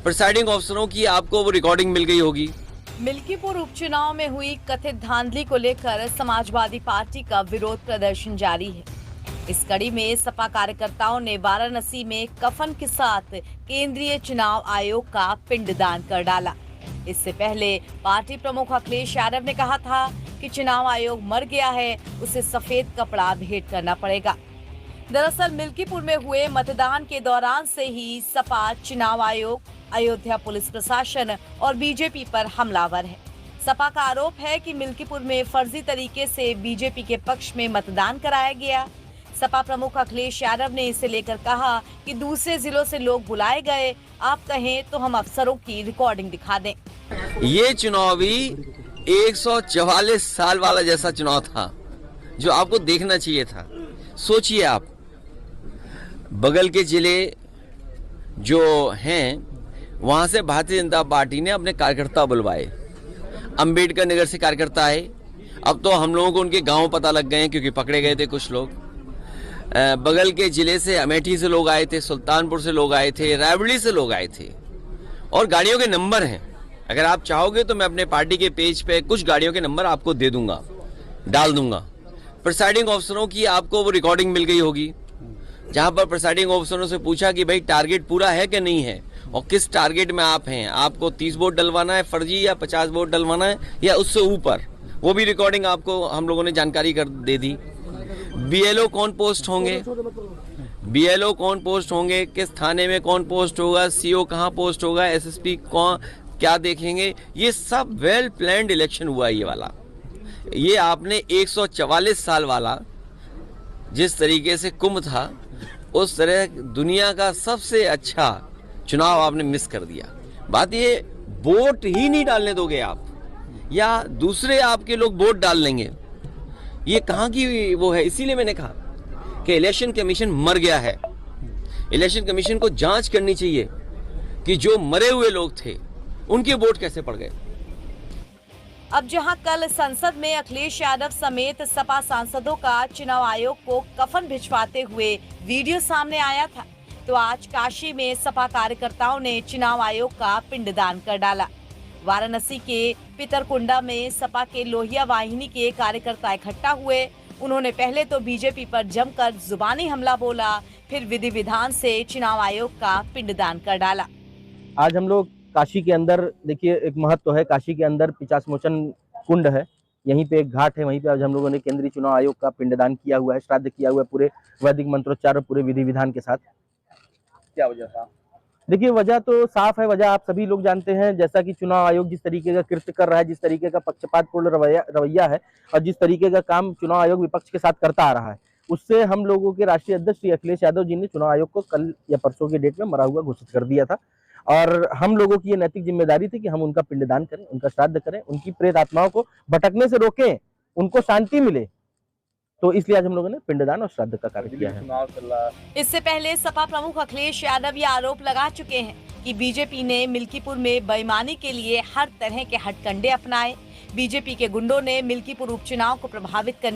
Presiding अफसरों की आपको वो रिकॉर्डिंग मिल गई होगी। मिल्कीपुर उपचुनाव में हुई कथित धांधली को लेकर समाजवादी पार्टी का विरोध प्रदर्शन जारी है। इस कड़ी में सपा कार्यकर्ताओं ने वाराणसी में कफन के साथ केंद्रीय चुनाव आयोग का पिंडदान कर डाला। इससे पहले पार्टी प्रमुख अखिलेश यादव ने कहा था कि चुनाव आयोग मर गया है, उसे सफेद कपड़ा भेंट करना पड़ेगा। दरअसल मिल्कीपुर में हुए मतदान के दौरान से ही सपा, चुनाव आयोग, अयोध्या पुलिस प्रशासन और बीजेपी पर हमलावर है। सपा का आरोप है कि मिल्कीपुर में फर्जी तरीके से बीजेपी के पक्ष में मतदान कराया गया। सपा प्रमुख अखिलेश यादव ने इसे लेकर कहा कि दूसरे जिलों से लोग बुलाए गए, आप कहें तो हम अफसरों की रिकॉर्डिंग दिखा दें। ये चुनाव भी 144 साल वाला जैसा चुनाव था जो आपको देखना चाहिए था। सोचिए आप, बगल के जिले जो हैं वहां से भारतीय जनता पार्टी ने अपने कार्यकर्ता बुलवाए। अंबेडकर नगर से कार्यकर्ता आए। अब तो हम लोगों को उनके गांव पता लग गए हैं क्योंकि पकड़े गए थे कुछ लोग। बगल के जिले से अमेठी से लोग आए थे, सुल्तानपुर से लोग आए थे, रायबरेली से लोग आए थे और गाड़ियों के नंबर हैं। अगर आप चाहोगे तो मैं अपने पार्टी के पेज पे कुछ गाड़ियों के नंबर आपको दे दूंगा, डाल दूंगा। प्रिसाइडिंग अफसरों की आपको वो रिकॉर्डिंग मिल गई होगी, जहां पर प्रिसाइडिंग अफसरों से पूछा कि भाई टारगेट पूरा है कि नहीं है और किस टारगेट में आप हैं, आपको 30 वोट डलवाना है फर्जी या 50 वोट डलवाना है या उससे ऊपर। वो भी रिकॉर्डिंग आपको हम लोगों ने जानकारी कर दे दी। बीएलओ कौन पोस्ट होंगे, बीएलओ कौन पोस्ट होंगे, किस थाने में कौन पोस्ट होगा, सीओ कहां पोस्ट होगा, एसएसपी कौन क्या देखेंगे, ये सब वेल प्लान्ड इलेक्शन हुआ ये वाला। ये आपने 144 साल वाला जिस तरीके से कुंभ था उस तरह दुनिया का सबसे अच्छा चुनाव आपने मिस कर दिया। बात ये वोट ही नहीं डालने दोगे आप या दूसरे आपके लोग वोट डाल लेंगे, ये कहाँ की वो है। इसीलिए मैंने कहा कि इलेक्शन कमीशन मर गया है। इलेक्शन कमीशन को जांच करनी चाहिए कि जो मरे हुए लोग थे उनके वोट कैसे पड़ गए। अब जहां कल संसद में अखिलेश यादव समेत सपा सांसदों का चुनाव आयोग को कफन भिजवाते हुए वीडियो सामने आया था, तो आज काशी में सपा कार्यकर्ताओं ने चुनाव आयोग का पिंडदान कर डाला। वाराणसी के पितरकुंडा में सपा के लोहिया वाहिनी के कार्यकर्ता इकट्ठा हुए। उन्होंने पहले तो बीजेपी पर जमकर जुबानी हमला बोला, फिर विधि विधान से चुनाव आयोग का पिंडदान कर डाला। आज हम लोग काशी के अंदर, देखिए एक महत्व है, काशी के अंदर पिशाचमोचन कुंड है, यहीं पे एक घाट है, वहीं पे आज हम लोगों ने केंद्रीय चुनाव आयोग का पिंडदान किया हुआ है, श्राद्ध किया हुआ है पूरे वैदिक मंत्रोच्चार और पूरे विधि विधान के साथ। क्या वजह था? देखिए वजह तो साफ है, वजह आप सभी लोग जानते हैं। जैसा कि चुनाव आयोग जिस तरीके का कृत्य कर रहा है, जिस तरीके का पक्षपातपूर्ण रवैया है और जिस तरीके का काम चुनाव आयोग विपक्ष के साथ करता आ रहा है, उससे हम लोगों के राष्ट्रीय अध्यक्ष श्री अखिलेश यादव जी ने चुनाव आयोग को कल या परसों की डेट में मरा हुआ घोषित कर दिया था और हम लोगों की ये नैतिक जिम्मेदारी थी कि हम उनका पिंडदान करें, उनका श्राद्ध करें, उनकी प्रेत आत्माओं को भटकने से रोकें, उनको शांति मिले। तो इसलिए आज हम लोगों ने पिंडदान और श्राद्ध का कार्य किया है। इससे पहले सपा प्रमुख अखिलेश यादव ये आरोप लगा चुके हैं कि बीजेपी ने मिल्कीपुर में बेईमानी के लिए हर तरह के हथकंडे अपनाए। बीजेपी के गुंडों ने मिल्कीपुर उपचुनाव को प्रभावित करने